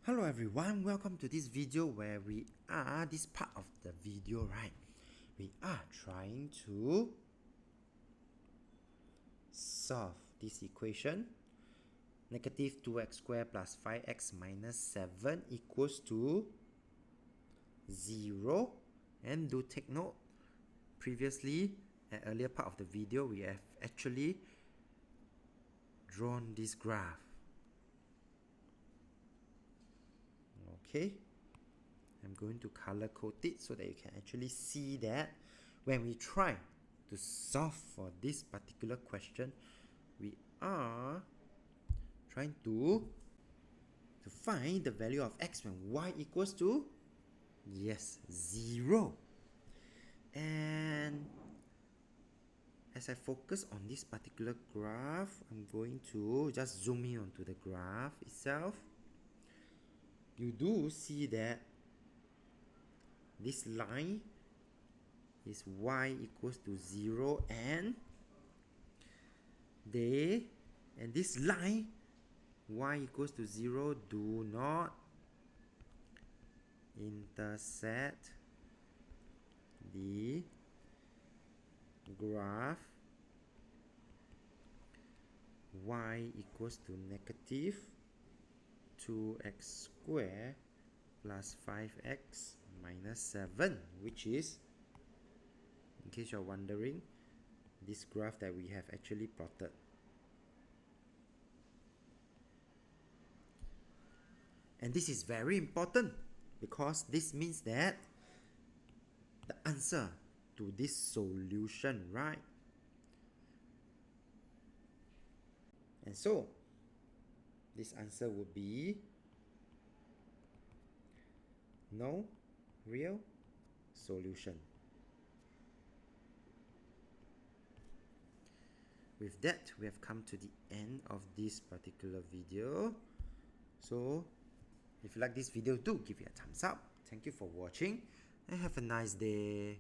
Hello everyone, welcome to this video where this part of the video, right? We are trying to solve this equation. Negative 2x squared plus 5x minus 7 equals to 0. And do take note, previously, at earlier part of the video, we have actually drawn this graph. Okay, I'm going to color code it so that you can actually see that when we try to solve for this particular question, we are trying to find the value of x when y equals to, yes, 0. And as I focus on this particular graph, I'm going to just zoom in onto the graph itself. You do see that this line is y equals to 0 and this line y equals to 0 do not intersect the graph y equals to negative 2x squared plus 5x minus 7, which is, in case you're wondering, this graph that we have actually plotted. And this is very important because this means that the answer to this solution, right? And so this answer would be no real solution. With that, we have come to the end of this particular video. So if you like this video, do give it a thumbs up. Thank you for watching and have a nice day.